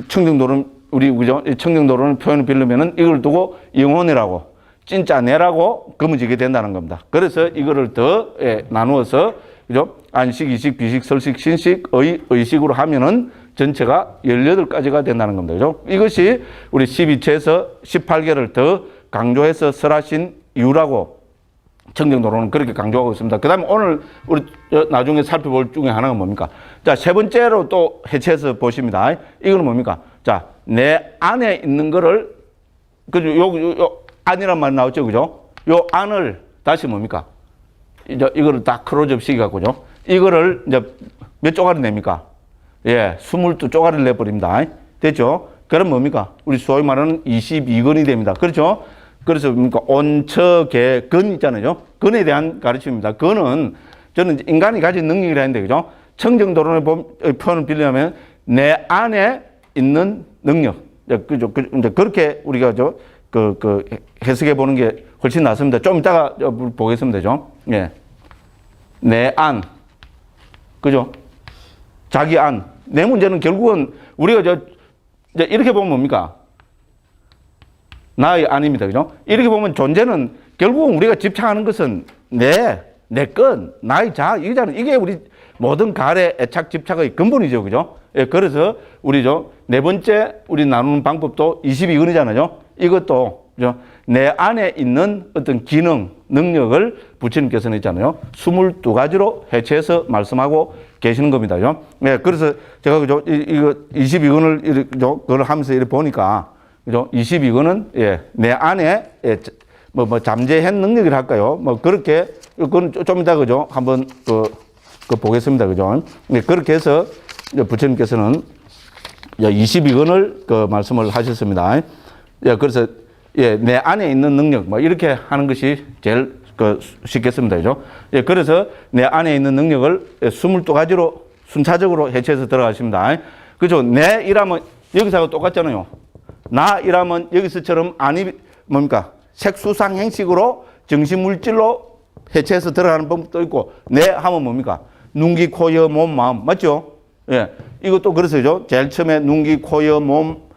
청정도론, 그죠? 청정도론은 표현을 빌리면은 이걸 두고 영혼이라고, 진짜 내라고 거머쥐게 된다는 겁니다. 그래서 이거를 더, 예, 나누어서, 그죠? 안식, 이식, 비식, 설식, 신식, 의식으로 하면은 전체가 18가지가 된다는 겁니다. 그죠? 이것이 우리 12처에서 18개를 더 강조해서 설하신 이유라고 청정도론은 그렇게 강조하고 있습니다. 그 다음에 오늘 우리 나중에 살펴볼 중에 하나가 뭡니까? 자, 세 번째로 또 해체해서 보십니다. 이거는 뭡니까? 자, 내 안에 있는 거를, 그죠? 요 안이란 말 나왔죠? 그죠? 요 안을 다시 뭡니까? 이제 이거를 다 크로즈업 시켜갖고죠. 이거를 이제 몇 조각을 냅니까? 예, 22조각을 내버립니다. 됐죠? 그럼 뭡니까? 우리 소위 말하는 22근이 됩니다. 그렇죠? 그래서 뭡니까? 온처계 근 있잖아요. 근에 대한 가르침입니다. 근은 저는 인간이 가진 능력이라 했는데, 그죠? 청정도론의 표현을 빌리면 내 안에 있는 능력. 그죠? 이제 그렇게 우리가 해석해 보는 게 훨씬 낫습니다. 좀 이따가 보겠습니다. 죠? 예. 내 안. 그죠? 자기 안. 내 문제는 결국은 우리가 이제 이렇게 보면 뭡니까? 나의 안입니다. 그죠? 이렇게 보면 존재는 결국은 우리가 집착하는 것은 내 건, 나의 이거잖아요. 이게 우리 모든 가래, 애착, 집착의 근본이죠. 그죠? 예, 그래서 네 번째 우리 나누는 방법도 22근이잖아요. 이것도, 그죠? 내 안에 있는 어떤 기능, 능력을 부처님께서는 있잖아요. 22가지로 해체해서 말씀하고 계시는 겁니다. 그죠? 네, 그래서 제가 그죠? 이거 22근을 그걸 하면서 이렇게 보니까, 그죠? 22근은, 예, 내 안에, 예, 잠재한 능력이라 할까요? 그렇게, 그건 좀 이따, 그죠? 한번, 보겠습니다. 그죠? 네, 그렇게 해서 부처님께서는 22근을 말씀을 하셨습니다. 예, 그래서 예, 내 안에 있는 능력, 이렇게 하는 것이 제일 쉽겠습니다. 그죠? 예, 그래서 내 안에 있는 능력을 22가지로 순차적으로 해체해서 들어가십니다. 그죠? 내 이라면 여기서하고 똑같잖아요. 나 이라면 여기서처럼 안이 뭡니까? 색수상 행식으로 정신물질로 해체해서 들어가는 방법도 있고, 내 하면 뭡니까? 눈, 귀, 코, 여, 몸, 마음. 맞죠? 예. 이것도 그래서죠. 제일 처음에 눈, 귀, 코, 여, 몸,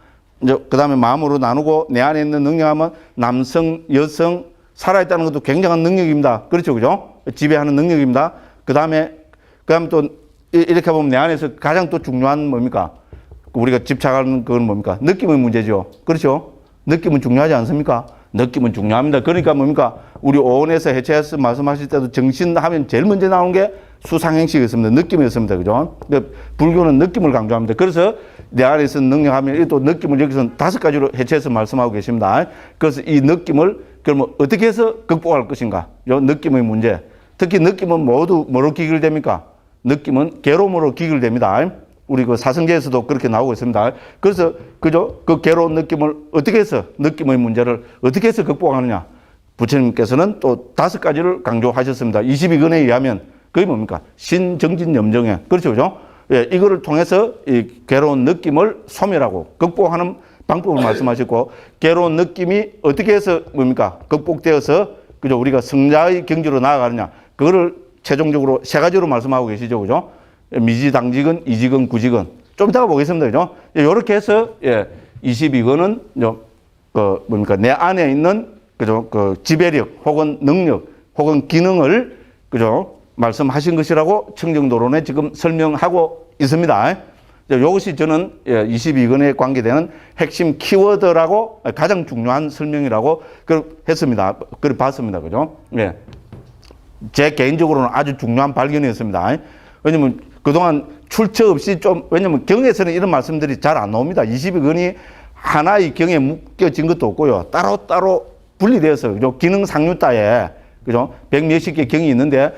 그 다음에 마음으로 나누고 내 안에 있는 능력하면 남성, 여성, 살아있다는 것도 굉장한 능력입니다. 그렇죠. 그죠? 지배하는 능력입니다. 그 다음에 또 이렇게 보면 내 안에서 가장 또 중요한 뭡니까? 우리가 집착하는 그건 뭡니까? 느낌의 문제죠. 그렇죠? 느낌은 중요하지 않습니까? 느낌은 중요합니다. 그러니까 뭡니까? 우리 오온에서 해체해서 말씀하실 때도 정신하면 제일 먼저 나오는 게 수상행식이었습니다. 느낌이었습니다. 그죠? 불교는 느낌을 강조합니다. 그래서 내 안에 있는 능력하면 또 느낌을 여기서 5가지로 해체해서 말씀하고 계십니다. 그래서 이 느낌을 그러면 어떻게 해서 극복할 것인가? 요 느낌의 문제. 특히 느낌은 모두 뭐로 기결됩니까? 느낌은 괴로움으로 기결됩니다. 우리 그 사성제에서도 그렇게 나오고 있습니다. 그래서 그죠? 그 괴로운 느낌을 어떻게 해서 느낌의 문제를 어떻게 해서 극복하느냐? 부처님께서는 또 5가지를 강조하셨습니다. 22근에 의하면 그게 뭡니까? 신정진염정에. 그렇죠. 그죠? 예, 이거를 통해서 이 괴로운 느낌을 소멸하고 극복하는 방법을 말씀하셨고, 괴로운 느낌이 어떻게 해서 뭡니까? 극복되어서, 그죠? 우리가 성자의 경지로 나아가느냐. 그거를 최종적으로 3가지로 말씀하고 계시죠. 그죠? 미지당직은, 이직은, 구직은. 좀 이따가 보겠습니다. 그죠? 예, 요렇게 해서, 예, 22권은 뭡니까? 내 안에 있는, 그죠? 그 지배력 혹은 능력 혹은 기능을, 그죠? 말씀하신 것이라고 청정도론에 지금 설명하고 있습니다. 이것이 저는 22권에 관계되는 핵심 키워드라고 가장 중요한 설명이라고 했습니다. 그래 봤습니다. 그죠? 예. 제 개인적으로는 아주 중요한 발견이었습니다. 왜냐면 그동안 출처 없이 왜냐면 경에서는 이런 말씀들이 잘 안 나옵니다. 22권이 하나의 경에 묶여진 것도 없고요. 따로따로 분리되어서, 그죠? 기능 상류따에, 그죠? 100몇십 개 경이 있는데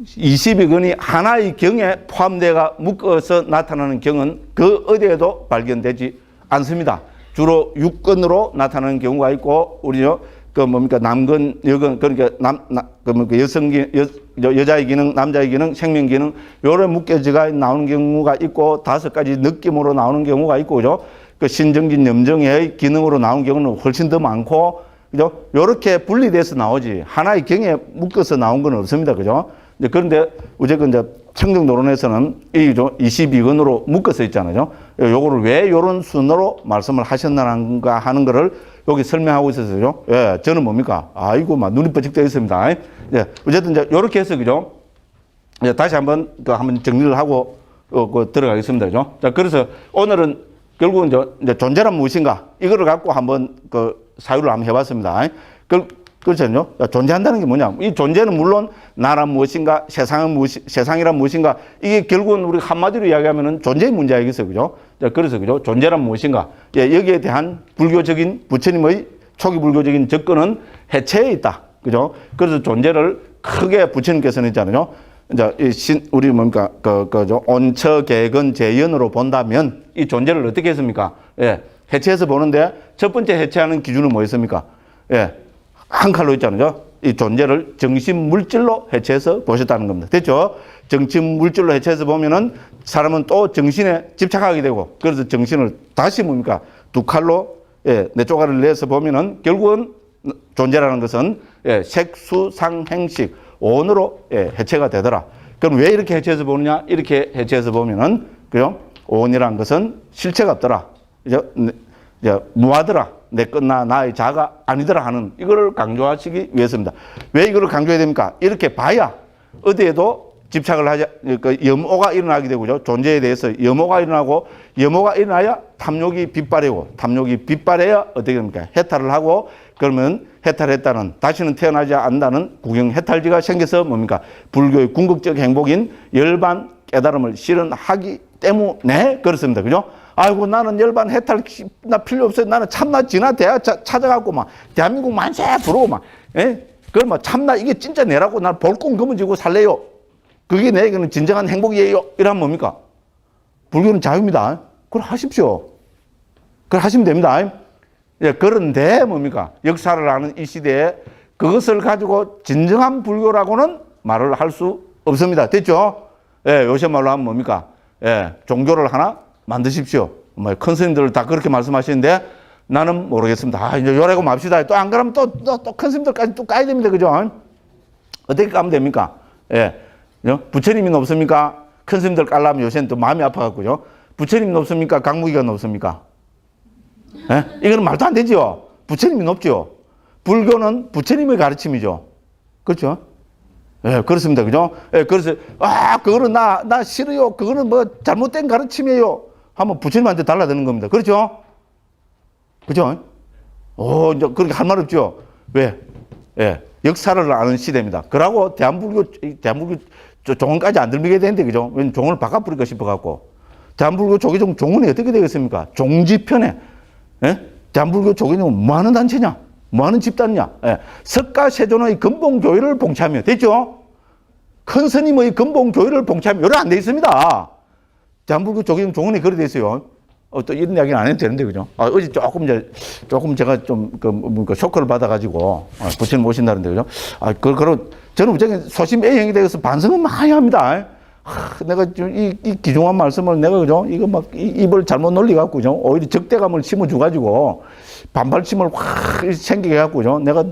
22권이 하나의 경에 포함되어 묶어서 나타나는 경은 그 어디에도 발견되지 않습니다. 주로 6권으로 나타나는 경우가 있고, 우리요, 남건, 여건, 그러니까 여자의 기능, 남자의 기능, 생명 기능, 요래 묶여져가 나오는 경우가 있고, 5가지 느낌으로 나오는 경우가 있고, 그죠? 신정진, 염정의 기능으로 나오는 경우는 훨씬 더 많고, 그죠? 요렇게 분리돼서 나오지, 하나의 경에 묶어서 나온 건 없습니다. 그죠? 그런데 어쨌든 이제 청정도론에서는 이 22권으로 묶어서 있잖아요. 요거를 왜 요런 순으로 말씀을 하셨는가 하는 거를 여기 설명하고 있었어요. 예, 저는 뭡니까? 아이고, 막 눈이 뻐쩍 떠 있습니다. 예, 어쨌든 이제 요렇게 해서, 그죠? 예, 다시 한번 정리를 하고 들어가겠습니다. 그죠? 자, 그래서 오늘은 결국은 이제 존재란 무엇인가? 이거를 갖고 한번 사유를 한번 해봤습니다. 그렇잖아요. 존재한다는 게 뭐냐? 이 존재는 물론 나란 무엇인가, 세상이란 무엇인가, 이게 결국은 우리 한마디로 이야기하면은 존재의 문제이겠어요. 그죠? 그래서, 그죠? 존재란 무엇인가? 예, 여기에 대한 불교적인, 부처님의 초기 불교적인 접근은 해체에 있다. 그죠? 그래서 존재를 크게 부처님께서는 있잖아요. 이제 우리 뭡니까? 온처개근 재연으로 본다면 이 존재를 어떻게 했습니까? 예, 해체해서 보는데 첫 번째 해체하는 기준은 뭐였습니까? 예. 한 칼로 있잖아요. 이 존재를 정신 물질로 해체해서 보셨다는 겁니다. 됐죠? 정신 물질로 해체해서 보면은 사람은 또 정신에 집착하게 되고, 그래서 정신을 다시 뭡니까? 2칼로, 예, 네 쪼가리를 내서 보면은 결국은 존재라는 것은, 예, 색수상행식, 온으로, 예, 해체가 되더라. 그럼 왜 이렇게 해체해서 보느냐? 이렇게 해체해서 보면은, 그죠? 온이라는 것은 실체가 없더라. 이제 무하더라. 내 것나 나의 자가 아니더라 하는 이거를 강조하시기 위해서입니다. 왜 이거를 강조해야 됩니까? 이렇게 봐야 어디에도 집착을 하자, 염오가 일어나게 되고요. 존재에 대해서 염오가 일어나고, 염오가 일어나야 탐욕이 빗발이고, 탐욕이 빗발해야 어떻게 됩니까? 해탈을 하고, 그러면 해탈했다는, 다시는 태어나지 않는다는 구경 해탈지가 생겨서 뭡니까? 불교의 궁극적 행복인 열반 깨달음을 실현하기 때문에 그렇습니다. 그죠? 아이고, 나는 열반 해탈, 나 필요 없어요. 나는 참나 진화 대학 찾아갖고 막, 대한민국 만세 부르고 막, 예? 그걸 막 참나 이게 진짜 내라고 날 볼꽁 검은지고 살래요. 그게 내게는 진정한 행복이에요. 이러면 뭡니까? 불교는 자유입니다. 그걸 하십시오. 그걸 하시면 됩니다. 예, 그런데 뭡니까? 역사를 아는 이 시대에 그것을 가지고 진정한 불교라고는 말을 할 수 없습니다. 됐죠? 예, 요새 말로 하면 뭡니까? 예, 종교를 하나 만드십시오. 큰 스님들 다 그렇게 말씀하시는데 나는 모르겠습니다. 이제 요래고 맙시다. 또 안 그러면 또 큰 스님들까지 또 까야 됩니다. 그죠? 어떻게 까면 됩니까? 예. 부처님이 높습니까? 큰 스님들 깔라면 요새는 또 마음이 아파갖고요. 부처님이 높습니까? 강무기가 높습니까? 예? 이거는 말도 안 되죠. 부처님이 높죠. 불교는 부처님의 가르침이죠. 그렇죠? 예, 그렇습니다. 그죠? 예, 그래서, 그거는 나 싫어요. 그거는 뭐 잘못된 가르침이에요. 하면 부처님한테 달라드는 겁니다. 그렇죠? 그죠? 이제 그렇게 할 말 없죠? 왜? 예, 역사를 아는 시대입니다. 그러고 대한불교 종언까지 안 들미게 되는데, 그죠? 왜 종언을 바꿔버릴까 싶어갖고. 대한불교 조계종 종언이 어떻게 되겠습니까? 종지편에, 예? 대한불교 조계종은 뭐 하는 단체냐? 뭐 하는 집단이냐? 예. 석가세존의 근본교회를 봉치하며, 됐죠? 큰 스님의 근본교회를 봉치하며, 이래 안 돼 있습니다. 대한불교 조계종 종언이 그래 돼 있어요. 또 이런 이야기는 안 해도 되는데, 그죠? 어제 조금 제가 좀, 쇼크를 받아가지고, 부처님 오신다는데, 그죠? 저는 무조건 소심 A형이 되어서 반성은 많이 합니다. 내가 이 기중한 말씀을 내가, 그죠? 이거 막 입을 잘못 놀리갖고, 그죠? 오히려 적대감을 심어줘가지고, 반발심을 확 생기게 해갖고, 그죠? 내가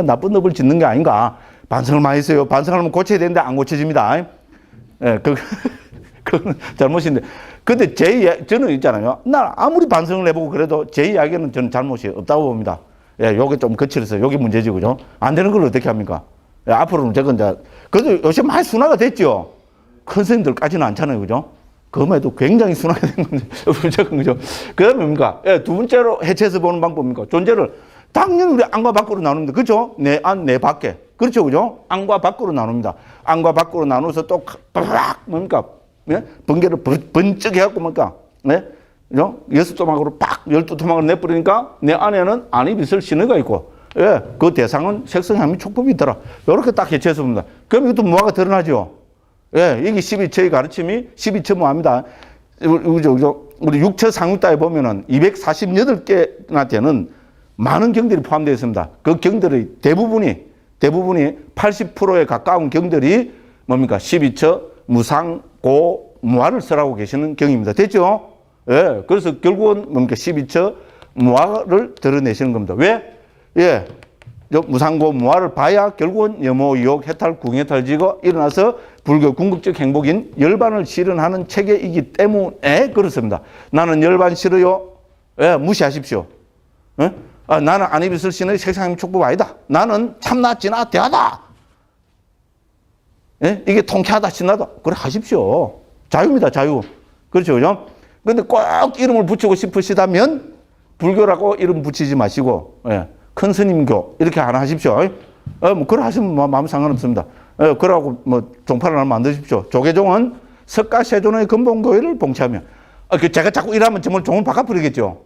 나쁜 업을 짓는 게 아닌가. 반성을 많이 했어요. 반성하면 고쳐야 되는데 안 고쳐집니다. 예, 그건 잘못인데. 근데 저는 있잖아요. 나 아무리 반성을 해보고 그래도 제 이야기는 저는 잘못이 없다고 봅니다. 예, 요게 좀 거칠어서 요게 문제지, 그죠? 안 되는 걸 어떻게 합니까? 예, 앞으로는 제가 이제, 그래도 요새 많이 순화가 됐죠? 큰 스님들까지는 않잖아요, 그죠? 그럼에도 굉장히 순화가 된 건데, 무조건, 그죠? 그 다음에 뭡니까? 예, 두 번째로 해체해서 보는 방법입니까? 존재를 당연히 우리 안과 밖으로 나눕니다. 그죠? 내 안, 내 밖에. 그렇죠, 그죠? 안과 밖으로 나눕니다. 안과 밖으로 나눠서 또, 뭡니까? 예? 번개를 번쩍 해갖고 뭡니까? 네? 그죠? 6토막으로 팍 12토막을 내버리니까 내 안에는 안입있을 신의가 있고, 예, 그 대상은 색성함이 촉법이 있더라. 이렇게 딱 해체해서 봅니다. 그럼 이것도 무화가 드러나죠? 예, 이게 12처의 가르침이 12처 무화입니다. 우리 6처 상육다에 보면은 248개나 되는 많은 경들이 포함되어 있습니다. 그 경들의 대부분이 80%에 가까운 경들이 뭡니까? 12처 무상, 고, 무화를 쓰라고 계시는 경입니다. 됐죠? 예, 그래서 결국은 뭡니까? 12처 무화를 드러내시는 겁니다. 왜? 예, 무상고 무화를 봐야 결국은 염호, 유혹, 해탈, 궁해탈지가 일어나서 불교 궁극적 행복인 열반을 실현하는 체계이기 때문에 그렇습니다. 나는 열반 싫어요. 예, 무시하십시오. 예? 아, 나는 안입있을 신의 색상임 촉법 아니다. 나는 참나, 진하, 대하다. 예? 이게 통쾌하다, 신나다. 그래 하십시오. 자유입니다, 자유. 그렇죠, 그죠? 근데 꼭 이름을 붙이고 싶으시다면 불교라고 이름 붙이지 마시고, 예. 큰 스님교 이렇게 하나 하십시오. 뭐 그래 하시면 마음 상관없습니다. 그러고 뭐 종파를 하나 만드십시오. 조계종은 석가세존의 근본교회를 봉치하며, 제가 자꾸 이러면 정말 종을 바꿔버리겠죠.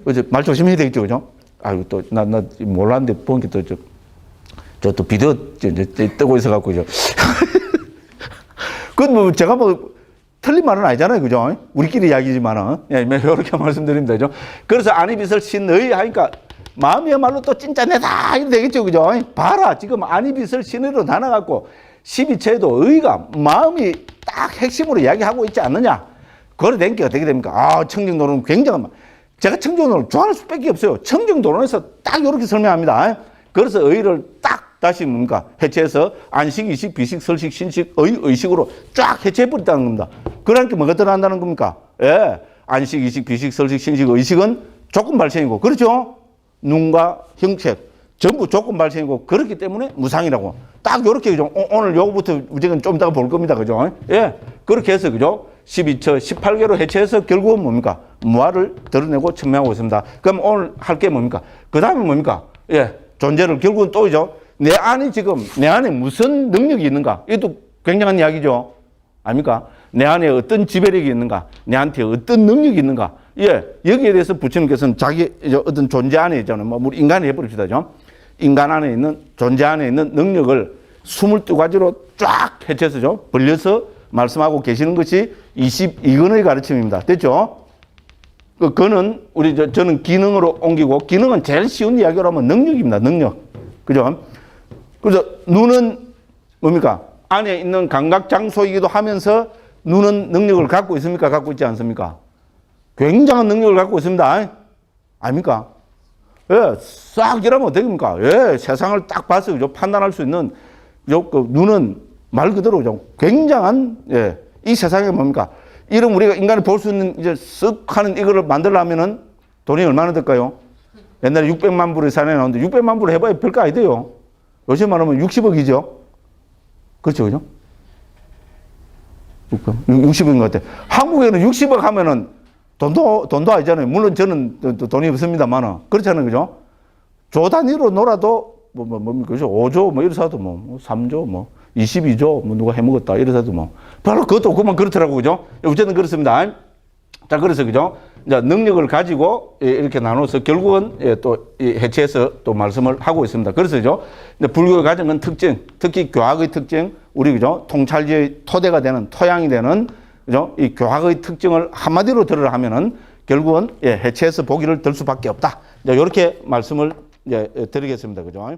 그죠? 말 조심해야 되겠죠, 그죠? 아유, 또 나 몰랐는데 보니까 저 또 비디오 뜨고 있어갖고 죠. 그건 뭐 제가 뭐 틀린 말은 아니잖아요, 그죠? 우리끼리 이야기지만은, 예, 이렇게 말씀드립니다, 그죠? 그래서 안입있을 신의 하니까 마음이야말로 또 진짜 내다 이래 되겠죠, 그죠? 봐라, 지금 안입있을 신의로 나눠갖고 12처에도 의가 마음이 딱 핵심으로 이야기하고 있지 않느냐? 그걸 된 게 어떻게 됩니까? 아, 청정도론은 굉장한 제가 청정도론 좋아할 수밖에 없어요. 청정도론에서 딱 이렇게 설명합니다. 그래서 의를 딱 다시 뭡니까? 해체해서 안식, 이식, 비식, 설식, 신식, 의식으로 쫙 해체해버렸다는 겁니다. 그러니까 뭐가 들어간다는 겁니까? 예. 안식, 이식, 비식, 설식, 신식, 의식은 조건 발생이고, 그렇죠? 눈과 형책, 전부 조건 발생이고, 그렇기 때문에 무상이라고. 딱 요렇게, 그죠? 오늘 요거부터 우리는 좀 이따가 볼 겁니다. 그죠? 예. 그렇게 해서, 그죠? 12처, 18개로 해체해서 결국은 뭡니까? 무화를 드러내고 증명하고 있습니다. 그럼 오늘 할 게 뭡니까? 그 다음에 뭡니까? 예. 존재를 결국은 또이죠. 내 안에 지금, 내 안에 무슨 능력이 있는가? 이것도 굉장한 이야기죠. 아닙니까? 내 안에 어떤 지배력이 있는가? 내한테 어떤 능력이 있는가? 예. 여기에 대해서 부처님께서는 자기 어떤 존재 안에 있잖아요. 뭐, 우리 인간이 해버립시다. 인간 안에 있는, 존재 안에 있는 능력을 22가지로 쫙 해체해서죠. 벌려서 말씀하고 계시는 것이 22권의 가르침입니다. 됐죠? 그거는 저는 기능으로 옮기고, 기능은 제일 쉬운 이야기로 하면 능력입니다. 능력. 그죠? 그래서 눈은 뭡니까? 안에 있는 감각 장소이기도 하면서 눈은 능력을 갖고 있습니까? 갖고 있지 않습니까? 굉장한 능력을 갖고 있습니다. 아닙니까? 예, 싹 이러면 어떻게 됩니까? 예, 세상을 딱 봐서 그죠? 판단할 수 있는 그 눈은 말 그대로 좀 굉장한, 예, 이 세상에 뭡니까? 이런 우리가 인간이 볼 수 있는 이제 쓱 하는 이거를 만들려면은 돈이 얼마나 들까요? 옛날에 600만 불의 산에 나오는데 600만 불 해봐야 별거 아니대요. 요새 말하면 60억이죠. 그렇죠, 그죠? 60억인 것 같아. 한국에는 60억 하면은 돈도 아니잖아요. 물론 저는 돈이 없습니다만은. 그렇잖아요, 그죠? 조 단위로 놀아도 그죠? 5조 뭐 이래서도 3조 22조 누가 해먹었다 이래서도 바로 그것도 그만 그렇더라고, 그죠? 어쨌든 그렇습니다. 자, 그래서 그죠? 이제 능력을 가지고 이렇게 나눠서 결국은 또 해체해서 또 말씀을 하고 있습니다. 그래서 그죠? 불교의 가정은 특징, 특히 교학의 특징, 우리 그죠? 통찰지의 토대가 되는 토양이 되는 그죠? 이 교학의 특징을 한마디로 들으라 하면은 결국은 해체해서 보기를 들 수밖에 없다. 이제 이렇게 말씀을 드리겠습니다. 그죠?